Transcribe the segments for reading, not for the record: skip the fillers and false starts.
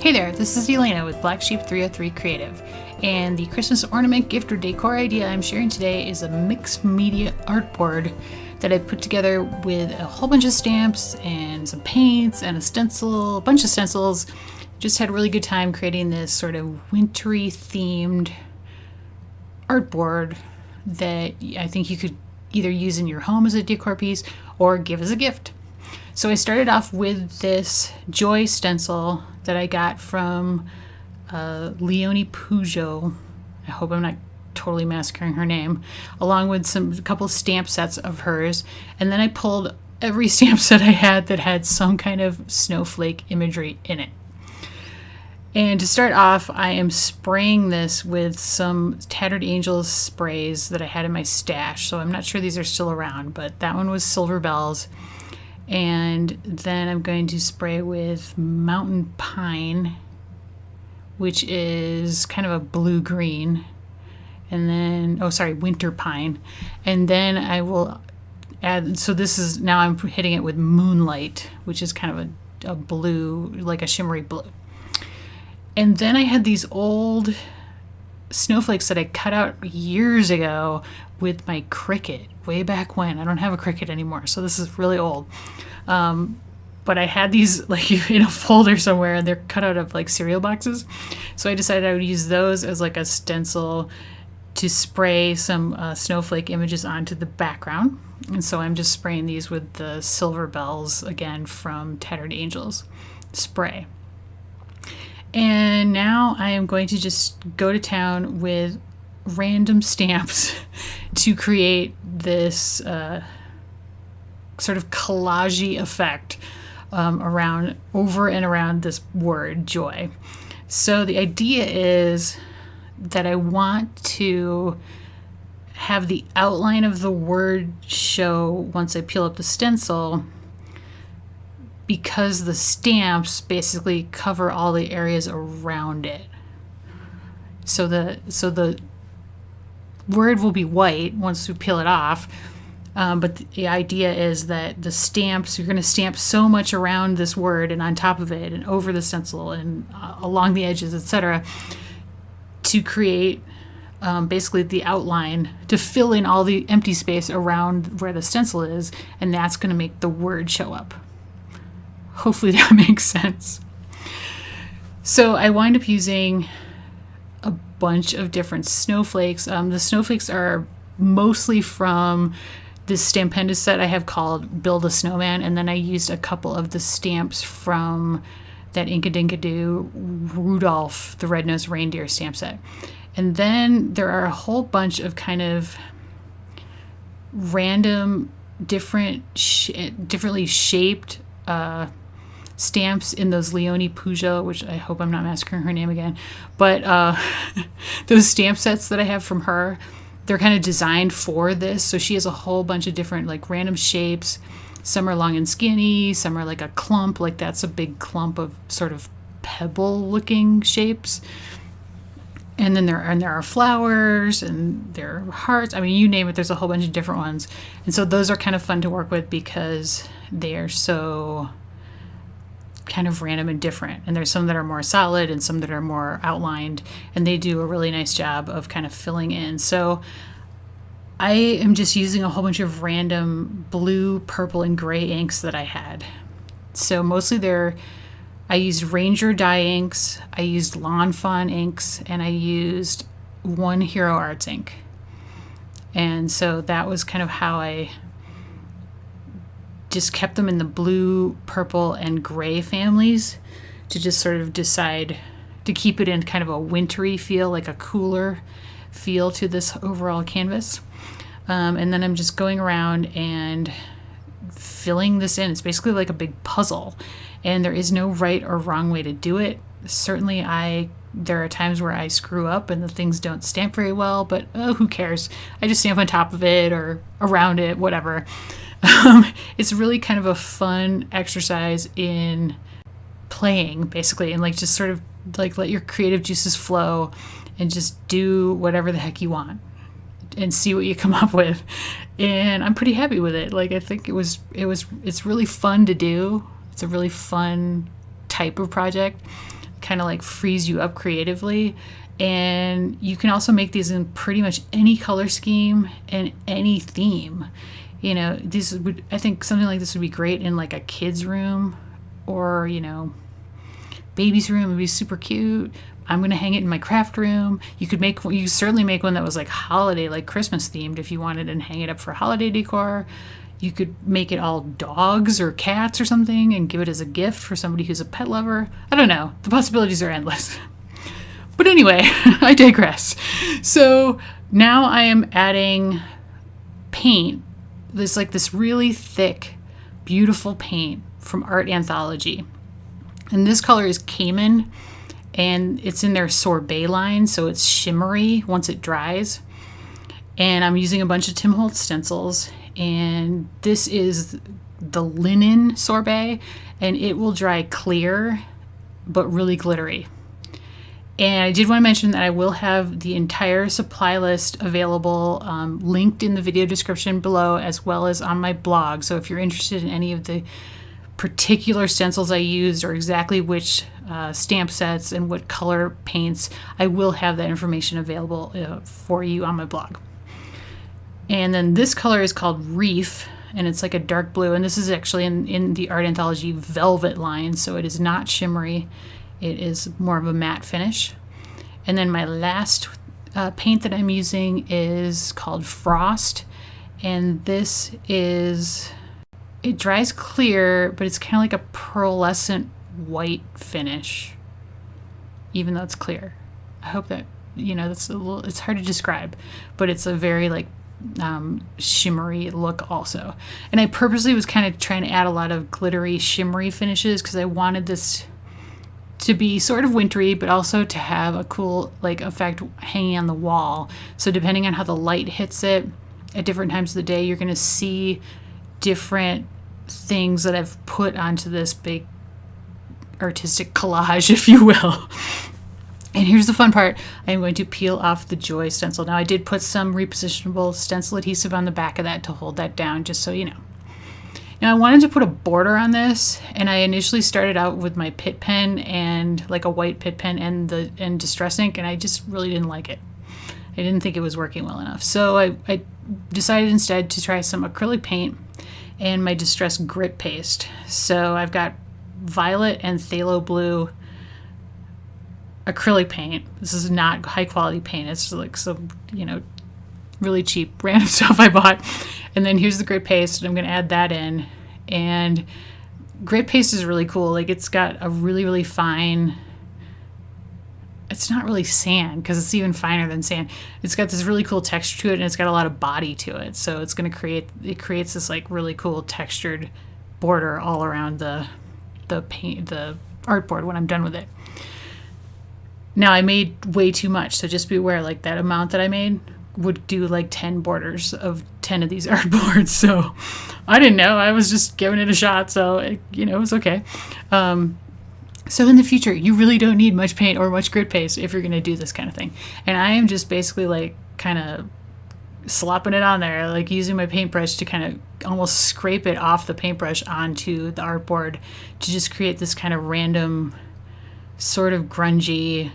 Hey there, this is Elena with Black Sheep 303 Creative, and the Christmas ornament, gift, or decor idea I'm sharing today is a mixed media artboard that I put together with a whole bunch of stamps and some paints and a bunch of stencils. Just had a really good time creating this sort of wintry themed artboard that I think you could either use in your home as a decor piece or give as a gift. So I started off with this Joy stencil that I got from Leonie Peugeot. I hope I'm not totally massacring her name, along with a couple stamp sets of hers. And then I pulled every stamp set I had that had some kind of snowflake imagery in it. And to start off, I am spraying this with some Tattered Angels sprays that I had in my stash. So I'm not sure these are still around, but that one was Silver Bells. And then I'm going to spray with Mountain Pine, which is kind of a blue-green. And then, Winter Pine. And then I will add, so this is, now I'm hitting it with Moonlight, which is kind of a blue, like a shimmery blue. And then I had these old snowflakes that I cut out years ago with my Cricut way back when. I don't have a Cricut anymore, so this is really old. But I had these like in a folder somewhere, and they're cut out of like cereal boxes. So I decided I would use those as like a stencil to spray some snowflake images onto the background. And so I'm just spraying these with the Silver Bells, again, from Tattered Angels spray. And now I am going to just go to town with random stamps to create this sort of collage-y effect over and around this word, joy. So the idea is that I want to have the outline of the word show once I peel up the stencil, because the stamps basically cover all the areas around it. So the word will be white once we peel it off, but the idea is that the stamps, you're going to stamp so much around this word and on top of it and over the stencil and along the edges, etc., to create basically the outline to fill in all the empty space around where the stencil is, and that's going to make the word show up. Hopefully that makes sense. So I wind up using a bunch of different snowflakes. The snowflakes are mostly from this Stampendous set I have called Build a Snowman, and then I used a couple of the stamps from that Inkadinkado Rudolph the Red-Nosed Reindeer stamp set. And then there are a whole bunch of kind of random, differently shaped stamps in those Leonie Peugeot, which I hope I'm not massacring her name again, but those stamp sets that I have from her, they're kind of designed for this. So she has a whole bunch of different like random shapes. Some are long and skinny, some are like a clump, like that's a big clump of sort of pebble looking shapes. And then there are flowers, and there are hearts. I mean, you name it, there's a whole bunch of different ones. And so those are kind of fun to work with because they are so kind of random and different. And there's some that are more solid and some that are more outlined, and they do a really nice job of kind of filling in. So I am just using a whole bunch of random blue, purple, and gray inks that I had. So mostly I used Ranger dye inks, I used Lawn Fawn inks, and I used one Hero Arts ink. And so that was kind of how I just kept them in the blue, purple, and gray families to just sort of decide to keep it in kind of a wintry feel, like a cooler feel to this overall canvas. And then I'm just going around and filling this in. It's basically like a big puzzle, and there is no right or wrong way to do it. Certainly there are times where I screw up and the things don't stamp very well, but who cares? I just stamp on top of it or around it, whatever. It's really kind of a fun exercise in playing, basically, and like just sort of like let your creative juices flow and just do whatever the heck you want and see what you come up with. And I'm pretty happy with it. Like, I think it's really fun to do. It's a really fun type of project. kind of like frees you up creatively. And you can also make these in pretty much any color scheme and any theme. You know, I think something like this would be great in like a kid's room, or, you know, baby's room would be super cute. I'm going to hang it in my craft room. You could certainly make one that was like holiday, like Christmas themed if you wanted, and hang it up for holiday decor. You could make it all dogs or cats or something and give it as a gift for somebody who's a pet lover. I don't know. The possibilities are endless. But anyway, I digress. So now I am adding paint. There's like this really thick, beautiful paint from Art Anthology. And this color is Cayman, and it's in their sorbet line, so it's shimmery once it dries. And I'm using a bunch of Tim Holtz stencils, and this is the linen sorbet, and it will dry clear but really glittery. And I did want to mention that I will have the entire supply list available, linked in the video description below, as well as on my blog. So if you're interested in any of the particular stencils I used, or exactly which stamp sets and what color paints, I will have that information available for you on my blog. And then this color is called Reef, and it's like a dark blue. And this is actually in the Art Anthology Velvet line, so it is not shimmery. It is more of a matte finish. And then my last paint that I'm using is called Frost. And it dries clear, but it's kind of like a pearlescent white finish, even though it's clear. I hope that, you know, it's hard to describe, but it's a very like shimmery look also. And I purposely was kind of trying to add a lot of glittery, shimmery finishes because I wanted this to be sort of wintry, but also to have a cool like effect hanging on the wall. So depending on how the light hits it at different times of the day, you're going to see different things that I've put onto this big artistic collage, if you will. And here's the fun part. I'm going to peel off the Joy stencil. Now I did put some repositionable stencil adhesive on the back of that to hold that down, just so you know. Now I wanted to put a border on this, and I initially started out with my Pitt pen and like a white Pitt pen and Distress ink, and I just really didn't like it. I didn't think it was working well enough. So I decided instead to try some acrylic paint and my Distress grit paste. So I've got violet and phthalo blue acrylic paint. This is not high quality paint. It's like some, you know, really cheap random stuff I bought. And then here's the grit paste, and I'm going to add that in. And grit paste is really cool. Like, it's got a really, really fine, it's not really sand because it's even finer than sand. It's got this really cool texture to it, and it's got a lot of body to it. So it's going to creates this like really cool textured border all around the artboard when I'm done with it. Now I made way too much, so just be aware, like that amount that I made would do like 10 borders of 10 of these artboards. So I didn't know, I was just giving it a shot. So it was okay. So in the future, you really don't need much paint or much grit paste if you're going to do this kind of thing. And I am just basically like kind of slopping it on there, like using my paintbrush to kind of almost scrape it off the paintbrush onto the artboard to just create this kind of random sort of grungy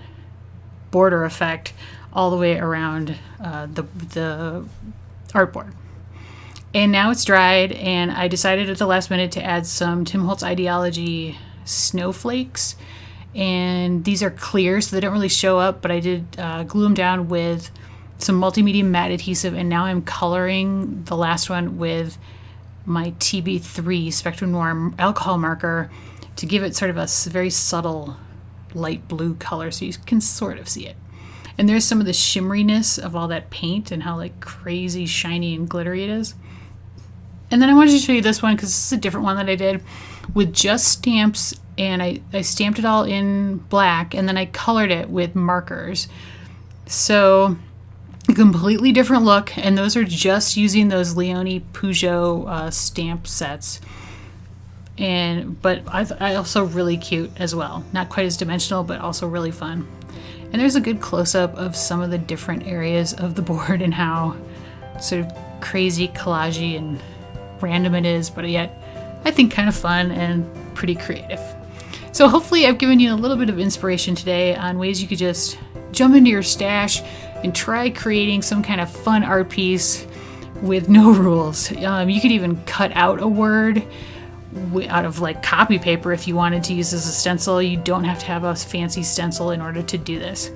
border effect all the way around the artboard. And now it's dried, and I decided at the last minute to add some Tim Holtz Ideology snowflakes. And these are clear, so they don't really show up, but I did glue them down with some multimedia matte adhesive, and now I'm coloring the last one with my TB3 Spectrum Noir alcohol marker to give it sort of a very subtle light blue color so you can sort of see it. And there's some of the shimmeriness of all that paint and how like crazy shiny and glittery it is. And then I wanted to show you this one because this is a different one that I did with just stamps, and I stamped it all in black, and then I colored it with markers. So a completely different look, and those are just using those Leone Peugeot stamp sets. But I also really cute as well. Not quite as dimensional, but also really fun. And there's a good close-up of some of the different areas of the board and how sort of crazy collagey and random it is, but yet I think kind of fun and pretty creative. So hopefully I've given you a little bit of inspiration today on ways you could just jump into your stash and try creating some kind of fun art piece with no rules. You could even cut out a word out of like copy paper if you wanted to use as a stencil. You don't have to have a fancy stencil in order to do this.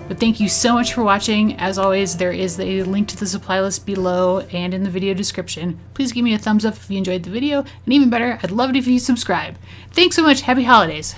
But thank you so much for watching. As always, there is a link to the supply list below and in the video description. Please give me a thumbs up if you enjoyed the video, and even better, I'd love it if you subscribe. Thanks so much. Happy holidays.